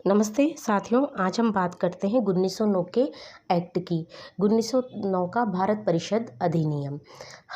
नमस्ते साथियों, आज हम बात करते हैं 1909 के एक्ट की। 1909 का भारत परिषद अधिनियम।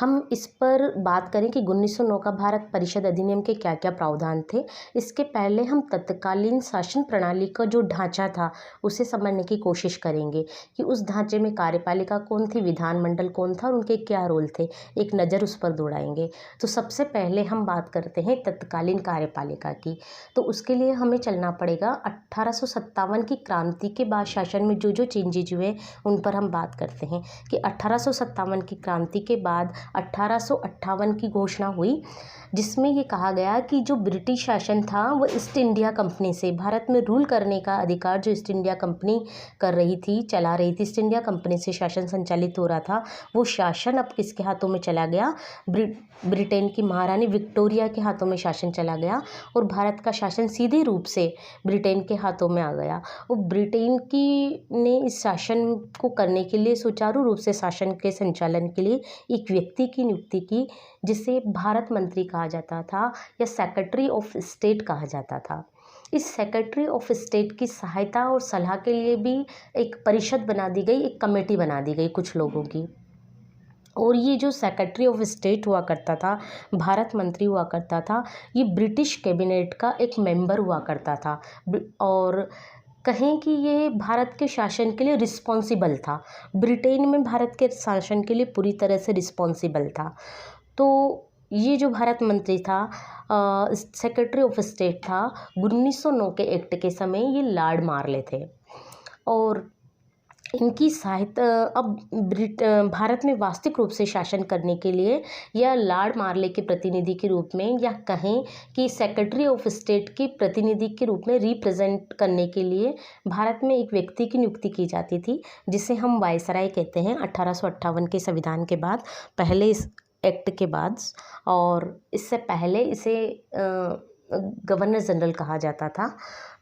हम इस पर बात करें कि 1909 का भारत परिषद अधिनियम के क्या क्या प्रावधान थे। इसके पहले हम तत्कालीन शासन प्रणाली का जो ढांचा था उसे समझने की कोशिश करेंगे कि उस ढांचे में कार्यपालिका कौन थी, विधानमंडल कौन था और उनके क्या रोल थे। एक नज़र उस पर दौड़ाएंगे। तो सबसे पहले हम बात करते हैं तत्कालीन कार्यपालिका की। तो उसके लिए हमें चलना पड़ेगा 1857 की क्रांति के बाद शासन में जो जो चेंजेज हुए उन पर हम बात करते हैं कि 1857 की क्रांति के बाद 1858 की घोषणा हुई, जिसमें ये कहा गया कि जो ब्रिटिश शासन था वो ईस्ट इंडिया कंपनी से भारत में रूल करने का अधिकार जो ईस्ट इंडिया कंपनी कर रही थी, चला रही थी, ईस्ट इंडिया कंपनी से शासन संचालित हो रहा था, वो शासन अब किसके हाथों में चला गया? ब्रिटेन की महारानी विक्टोरिया के हाथों में शासन चला गया और भारत का शासन सीधे रूप से ब्रिटेन के हाथों में आ गया। और ब्रिटेन की ने इस शासन को करने के लिए, सुचारू रूप से शासन के संचालन के लिए एक व्यक्ति की नियुक्ति की, जिसे भारत मंत्री कहा जाता था या सेक्रेटरी ऑफ स्टेट कहा जाता था। इस सेक्रेटरी ऑफ स्टेट की सहायता और सलाह के लिए भी एक परिषद बना दी गई, एक कमेटी बना दी गई कुछ लोगों की। और ये जो सेक्रेटरी ऑफ स्टेट हुआ करता था, भारत मंत्री हुआ करता था, ये ब्रिटिश कैबिनेट का एक मेंबर हुआ करता था और कहें कि ये भारत के शासन के लिए रिस्पॉन्सिबल था। ब्रिटेन में भारत के शासन के लिए पूरी तरह से रिस्पॉन्सिबल था। तो ये जो भारत मंत्री था, सेक्रेटरी ऑफ स्टेट था, 1909 के एक्ट के समय ये लॉर्ड मार्ले थे और इनकी सहायता अब भारत में वास्तविक रूप से शासन करने के लिए या लॉर्ड मार्ले के प्रतिनिधि के रूप में, या कहें कि सेक्रेटरी ऑफ स्टेट के प्रतिनिधि के रूप में रिप्रेजेंट करने के लिए भारत में एक व्यक्ति की नियुक्ति की जाती थी, जिसे हम वायसराय कहते हैं। 1858 के संविधान के बाद, पहले इस एक्ट के बाद, और इससे पहले इसे गवर्नर जनरल कहा जाता था।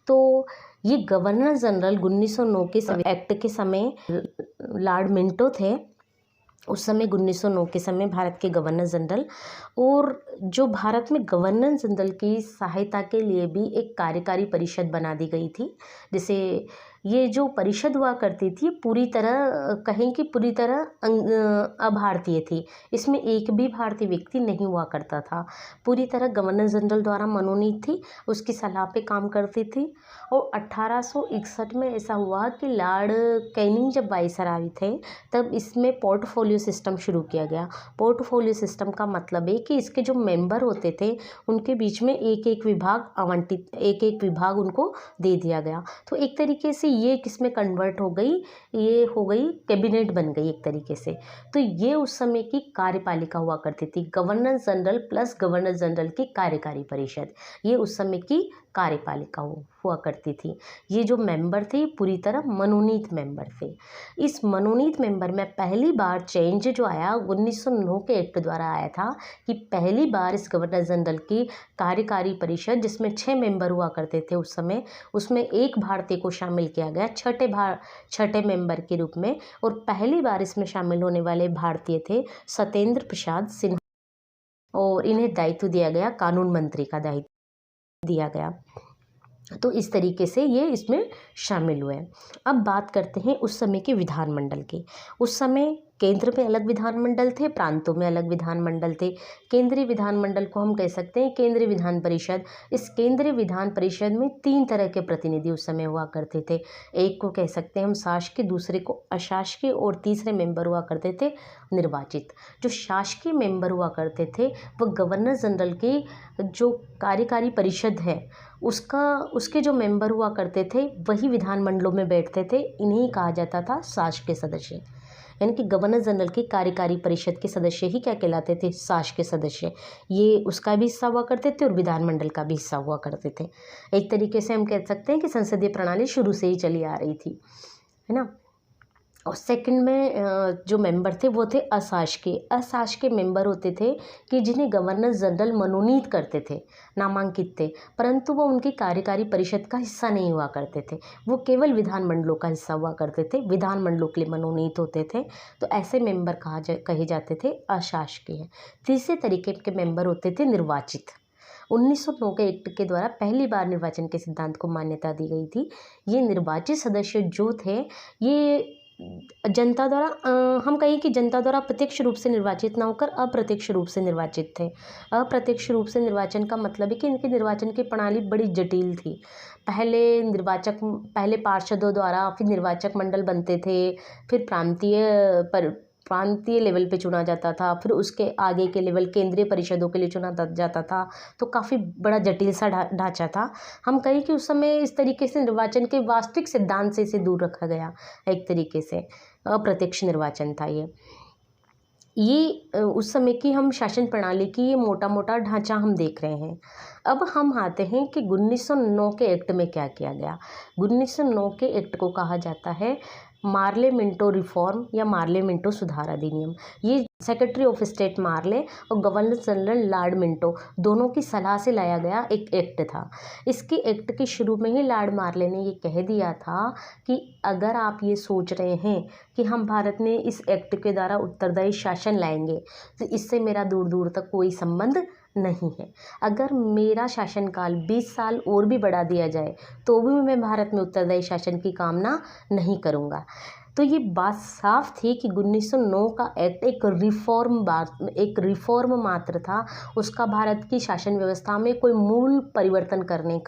तो ये गवर्नर जनरल 1909 के एक्ट के समय लॉर्ड मिंटो थे, उस समय 1909 के समय भारत के गवर्नर जनरल। और जो भारत में गवर्नर जनरल की सहायता के लिए भी एक कार्यकारी परिषद बना दी गई थी, जिसे ये जो परिषद हुआ करती थी पूरी तरह कहें कि पूरी तरह अभारतीय थी। इसमें एक भी भारतीय व्यक्ति नहीं हुआ करता था, पूरी तरह गवर्नर जनरल द्वारा मनोनीत थी, उसकी सलाह पे काम करती थी। और 1861 में ऐसा हुआ कि लॉर्ड कैनिंग जब वायसराय थे तब इसमें पोर्टफोलियो सिस्टम शुरू किया गया। पोर्टफोलियो सिस्टम का मतलब है कि इसके जो मेंबर होते थे उनके बीच में एक एक विभाग आवंटित, एक एक विभाग उनको दे दिया गया। तो एक तरीके से ये किसमें कन्वर्ट हो गई, ये हो गई कैबिनेट बन गई एक तरीके से। तो ये उस समय की कार्यपालिका हुआ करती थी, governor general plus governor general की कार्यकारी परिषद, ये उस समय की कार्यपालिका हुआ करती थी। ये जो मेंबर थे पूरी तरह मनोनीत मेंबर थे। इस मनोनीत मेंबर में पहली बार चेंज जो आया 1909 के एक्ट द्वारा आया था कि पहली बार इस गवर्नर जनरल की कार्यकारी परिषद, जिसमें 6 मेंबर हुआ करते थे उस समय, उसमें एक भारतीय को शामिल किया गया छठे मेंबर के रूप में। और पहली बार इसमें शामिल होने वाले भारतीय थे सत्येंद्र प्रसाद सिन्हा, और इन्हें दायित्व दिया गया, कानून मंत्री का दायित्व दिया गया। तो इस तरीके से ये इसमें शामिल हुए। अब बात करते हैं उस समय के विधानमंडल की। उस समय केंद्र में अलग विधानमंडल थे, प्रांतों में अलग विधानमंडल थे। केंद्रीय विधानमंडल को हम कह सकते हैं केंद्रीय विधान परिषद। इस केंद्रीय विधान परिषद में 3 तरह के प्रतिनिधि उस समय हुआ करते थे। एक को कह सकते हैं हम शासकीय, दूसरे को अशासकीय, और तीसरे मेंबर हुआ करते थे निर्वाचित। जो शासकीय मेंबर हुआ करते थे वह गवर्नर जनरल की जो कार्यकारी परिषद है उसके जो मेंबर हुआ करते थे वही विधानमंडलों में बैठते थे। इन्हीं कहा जाता था शासकीय सदस्य, यानी कि गवर्नर जनरल की कार्यकारी परिषद के सदस्य ही क्या कहलाते थे? शासकीय सदस्य। ये उसका भी हिस्सा हुआ करते थे और विधानमंडल का भी हिस्सा हुआ करते थे। एक तरीके से हम कह सकते हैं कि संसदीय प्रणाली शुरू से ही चली आ रही थी, है ना। और सेकंड में जो मेंबर थे वो थे अशासकीय मेंबर होते थे कि जिन्हें गवर्नर जनरल मनोनीत करते थे, नामांकित थे, परंतु वो उनकी कार्यकारी परिषद का हिस्सा नहीं हुआ करते थे, वो केवल विधानमंडलों का हिस्सा हुआ करते थे, विधानमंडलों के लिए मनोनीत होते थे। तो ऐसे मेंबर कहे जाते थे अशासकीय। तीसरे तरीके के मेंबर होते थे निर्वाचित। 1909 के एक्ट के द्वारा पहली बार निर्वाचन के सिद्धांत को मान्यता दी गई थी। ये निर्वाचित सदस्य जो थे, ये जनता द्वारा हम कहें कि जनता द्वारा प्रत्यक्ष रूप से निर्वाचित ना होकर अप्रत्यक्ष रूप से निर्वाचित थे। अप्रत्यक्ष रूप से निर्वाचन का मतलब है कि इनके निर्वाचन की प्रणाली बड़ी जटिल थी। पहले पार्षदों द्वारा फिर निर्वाचक मंडल बनते थे, फिर प्रांतीय लेवल पे चुना जाता था, फिर उसके आगे के लेवल केंद्रीय परिषदों के लिए चुना जाता था। तो काफ़ी बड़ा जटिल सा ढांचा था। हम कहें कि उस समय इस तरीके से निर्वाचन के वास्तविक सिद्धांत से इसे दूर रखा गया। एक तरीके से अप्रत्यक्ष निर्वाचन था ये उस समय की हम शासन प्रणाली की ये मोटा मोटा ढांचा हम देख रहे हैं। अब हम आते हैं कि 1909 के एक्ट में क्या किया गया। 1909 के एक्ट को कहा जाता है मार्ले मिंटो रिफॉर्म या मार्ले मिंटो सुधार अधिनियम। ये सेक्रेटरी ऑफ स्टेट मार्ले और गवर्नर जनरल लॉर्ड मिंटो दोनों की सलाह से लाया गया एक एक्ट था। इसके एक्ट के शुरू में ही लॉर्ड मार्ले ने ये कह दिया था कि अगर आप ये सोच रहे हैं कि हम भारत में इस एक्ट के द्वारा उत्तरदायी शासन लाएंगे तो इससे मेरा दूर दूर तक कोई संबंध नहीं है। अगर मेरा शासनकाल 20 साल और भी बढ़ा दिया जाए तो भी मैं भारत में उत्तरदायी शासन की कामना नहीं करूँगा। तो ये बात साफ थी कि 1909 का एक्ट एक रिफॉर्म मात्र था। उसका भारत की शासन व्यवस्था में कोई मूल परिवर्तन करने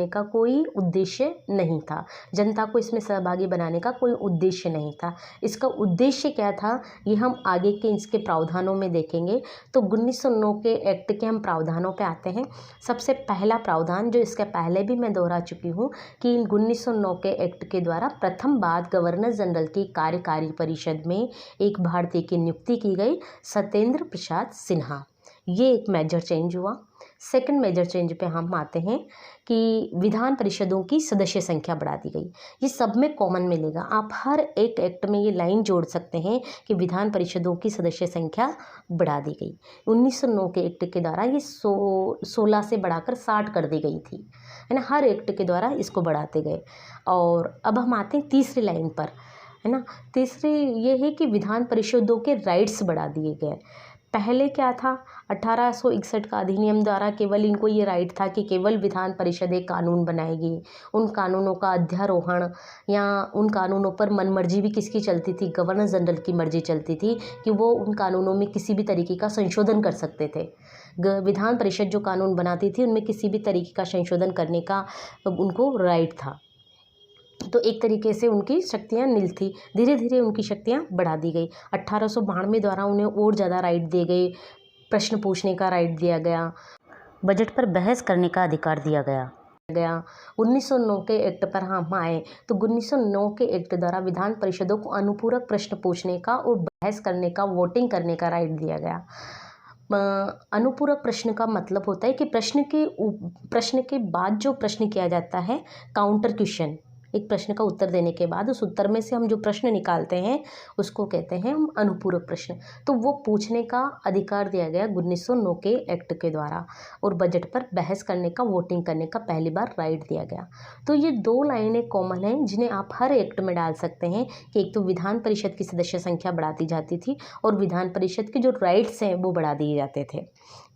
का कोई उद्देश्य नहीं था। जनता को इसमें सहभागी बनाने का कोई उद्देश्य नहीं था। इसका उद्देश्य क्या था ये हम आगे के इसके प्रावधानों में देखेंगे। तो 1909 के एक्ट के हम प्रावधानों पे आते हैं। सबसे पहला प्रावधान जो इसके पहले भी मैं दोहरा चुकी हूँ कि 1909 के एक्ट के द्वारा प्रथम बार गवर्नर जनरल की कार्यकारी परिषद में एक भारतीय की नियुक्ति की गई, सत्येंद्र प्रसाद सिन्हा। ये एक मेजर चेंज हुआ। सेकंड मेजर चेंज पे हम आते हैं कि विधान परिषदों की सदस्य संख्या बढ़ा दी गई। ये सब में कॉमन मिलेगा। आप हर एक एक्ट में ये लाइन जोड़ सकते हैं कि विधान परिषदों की सदस्य संख्या बढ़ा दी गई। 1909 के एक्ट के द्वारा ये 16 से बढ़ाकर 60 कर दी गई थी, है ना। हर एक्ट के द्वारा इसको बढ़ाते गए। और अब हम आते हैं तीसरी लाइन पर, है ना। तीसरी ये है कि विधान परिषदों के राइट्स बढ़ा दिए गए। पहले क्या था, 1861 का अधिनियम द्वारा केवल इनको ये राइट था कि केवल विधान परिषद एक कानून बनाएगी। उन कानूनों का अध्यारोहण या उन कानूनों पर मनमर्जी भी किसकी चलती थी, गवर्नर जनरल की मर्जी चलती थी कि वो उन कानूनों में किसी भी तरीके का संशोधन कर सकते थे। विधान परिषद जो कानून बनाती थी उनमें किसी भी तरीके का संशोधन करने का उनको राइट था। तो एक तरीके से उनकी शक्तियाँ नील थी। धीरे धीरे उनकी शक्तियाँ बढ़ा दी गई। 1892 द्वारा उन्हें और ज़्यादा राइट दिए गए। प्रश्न पूछने का राइट दिया गया, बजट पर बहस करने का अधिकार दिया गया। 1909 के एक्ट पर हम आए तो 1909 के एक्ट द्वारा विधान परिषदों को अनुपूरक प्रश्न पूछने का और बहस करने का, वोटिंग करने का राइट दिया गया। अनुपूरक प्रश्न का मतलब होता है कि प्रश्न के बाद जो प्रश्न किया जाता है, काउंटर क्वेश्चन, एक प्रश्न का उत्तर देने के बाद उस उत्तर में से हम जो प्रश्न निकालते हैं उसको कहते हैं हम अनुपूरक प्रश्न। तो वो पूछने का अधिकार दिया गया 1909 के एक्ट के द्वारा और बजट पर बहस करने का, वोटिंग करने का पहली बार राइट दिया गया। तो ये दो लाइनें कॉमन हैं जिन्हें आप हर एक्ट में डाल सकते हैं कि एक तो विधान परिषद की सदस्य संख्या बढ़ा दी जाती थी और विधान परिषद के जो राइट्स हैं वो बढ़ा दिए जाते थे।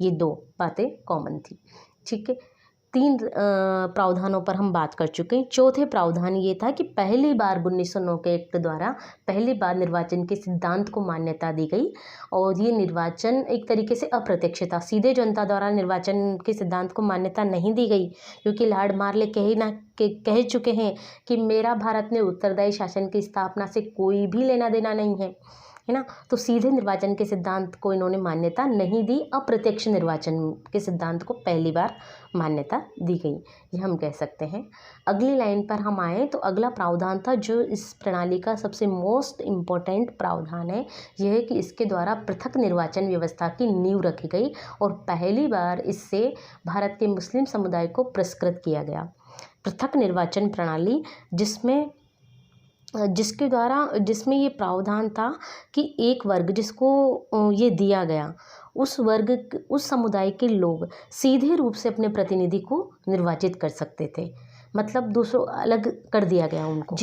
ये दो बातें कॉमन थी, ठीक है। 3 प्रावधानों पर हम बात कर चुके हैं। चौथे प्रावधान ये था कि पहली बार 1909 के एक्ट द्वारा पहली बार निर्वाचन के सिद्धांत को मान्यता दी गई और ये निर्वाचन एक तरीके से अप्रत्यक्ष था। सीधे जनता द्वारा निर्वाचन के सिद्धांत को मान्यता नहीं दी गई क्योंकि लॉर्ड मार्ले कह चुके हैं कि मेरा भारत में उत्तरदायी शासन की स्थापना से कोई भी लेना देना नहीं है ना। तो सीधे निर्वाचन के सिद्धांत को इन्होंने मान्यता नहीं दी, अप्रत्यक्ष निर्वाचन के सिद्धांत को पहली बार मान्यता दी गई, ये हम कह सकते हैं। अगली लाइन पर हम आए तो अगला प्रावधान था जो इस प्रणाली का सबसे मोस्ट इम्पोर्टेंट प्रावधान है, यह है कि इसके द्वारा पृथक निर्वाचन व्यवस्था की नींव रखी गई और पहली बार इससे भारत के मुस्लिम समुदाय को पुरस्कृत किया गया। पृथक निर्वाचन प्रणाली जिसमें ये प्रावधान था कि एक वर्ग जिसको ये दिया गया उस समुदाय के लोग सीधे रूप से अपने प्रतिनिधि को निर्वाचित कर सकते थे। मतलब दूसरों अलग कर दिया गया उनको,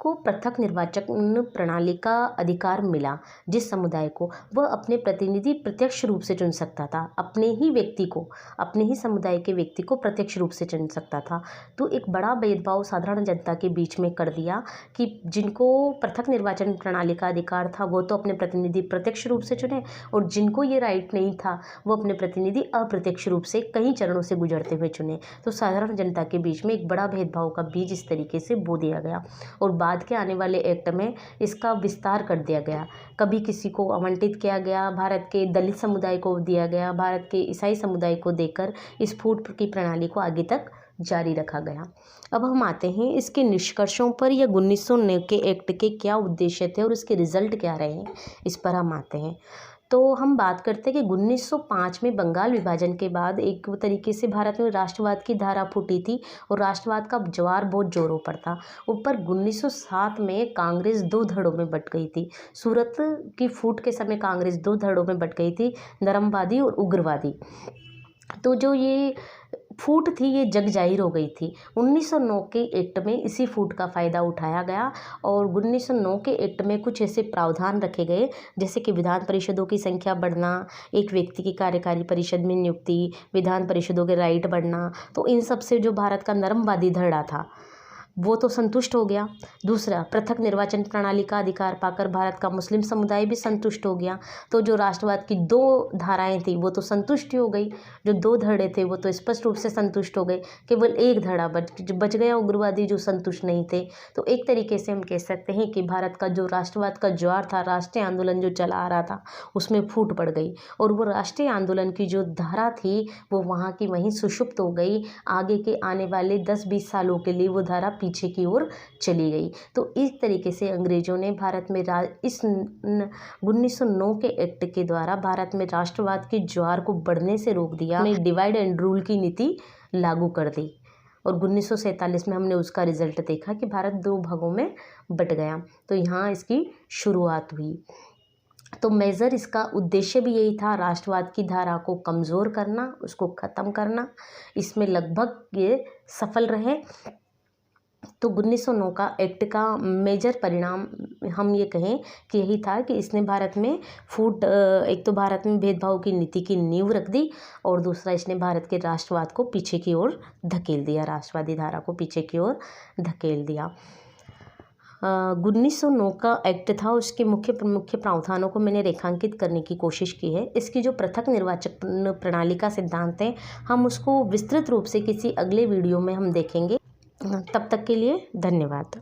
को पृथक निर्वाचन प्रणाली का अधिकार मिला, जिस समुदाय को, वह अपने प्रतिनिधि प्रत्यक्ष रूप से चुन सकता था, अपने ही व्यक्ति को, अपने ही समुदाय के व्यक्ति को प्रत्यक्ष रूप से चुन सकता था। तो एक बड़ा भेदभाव साधारण जनता के बीच में कर दिया कि जिनको पृथक निर्वाचन प्रणाली का अधिकार था वो तो अपने प्रतिनिधि प्रत्यक्ष रूप से चुने, और जिनको ये राइट नहीं था वो अपने प्रतिनिधि अप्रत्यक्ष रूप से कई चरणों से गुजरते हुए चुने। तो साधारण जनता के बीच में एक बड़ा भेदभाव का बीज इस तरीके से बो दिया गया, और बाद के आने वाले एक्ट में इसका विस्तार कर दिया गया। कभी किसी को आवंटित किया गया, भारत के दलित समुदाय को दिया गया, भारत के ईसाई समुदाय को देकर इस फूट की प्रणाली को आगे तक जारी रखा गया। अब हम आते हैं इसके निष्कर्षों पर, या 1909 के एक्ट के क्या उद्देश्य थे और इसके रिजल्ट क्या रहे हैं, इस पर हम आते हैं। तो हम बात करते हैं कि 1905 में बंगाल विभाजन के बाद एक तरीके से भारत में राष्ट्रवाद की धारा फूटी थी, और राष्ट्रवाद का ज्वार बहुत जोरों पर था। ऊपर 1907 में कांग्रेस दो धड़ों में बंट गई थी। सूरत की फूट के समय कांग्रेस दो धड़ों में बंट गई थी, नरमवादी और उग्रवादी। तो जो ये फूट थी ये जग जाहिर हो गई थी। 1909 के एक्ट में इसी फूट का फ़ायदा उठाया गया, और 1909 के एक्ट में कुछ ऐसे प्रावधान रखे गए जैसे कि विधान परिषदों की संख्या बढ़ना, एक व्यक्ति की कार्यकारी परिषद में नियुक्ति, विधान परिषदों के राइट बढ़ना। तो इन सब से जो भारत का नरमवादी धड़ा था वो तो संतुष्ट हो गया। दूसरा, पृथक निर्वाचन प्रणाली का अधिकार पाकर भारत का मुस्लिम समुदाय भी संतुष्ट हो गया। तो जो राष्ट्रवाद की दो धाराएं थी वो तो संतुष्ट हो गई, जो दो धड़े थे वो तो स्पष्ट रूप से संतुष्ट हो गए, केवल एक धड़ा बच गया, उग्रवादी, जो संतुष्ट नहीं थे। तो एक तरीके से हम कह सकते हैं कि भारत का जो राष्ट्रवाद का ज्वार था, राष्ट्रीय आंदोलन जो चला आ रहा था, उसमें फूट पड़ गई, और वो राष्ट्रीय आंदोलन की जो धारा थी वो वहाँ की वहीं सुषुप्त हो गई। आगे के आने वाले 10-20 सालों के लिए वो धारा पीछे की ओर चली गई। तो इस तरीके से अंग्रेजों ने भारत में इस 1909 के एक्ट के द्वारा भारत में राष्ट्रवाद के ज्वार को बढ़ने से रोक दिया, डिवाइड एंड रूल की नीति लागू कर दी, और 1947 में हमने उसका रिजल्ट देखा कि भारत दो भागों में बट गया। तो यहाँ इसकी शुरुआत हुई। तो मेजर इसका उद्देश्य भी यही था, राष्ट्रवाद की धारा को कमज़ोर करना, उसको ख़त्म करना। इसमें लगभग ये सफल रहे। तो 1909 का एक्ट का मेजर परिणाम हम ये कहें कि यही था कि इसने भारत में एक तो भारत में भेदभाव की नीति की नींव रख दी, और दूसरा इसने भारत के राष्ट्रवाद को पीछे की ओर धकेल दिया, राष्ट्रवादी धारा को पीछे की ओर धकेल दिया। 1909 का एक्ट था, उसके मुख्य प्रावधानों को मैंने रेखांकित करने की कोशिश की है। इसकी जो पृथक निर्वाचन प्रणाली का सिद्धांत है, हम उसको विस्तृत रूप से किसी अगले वीडियो में हम देखेंगे। तब तक के लिए धन्यवाद।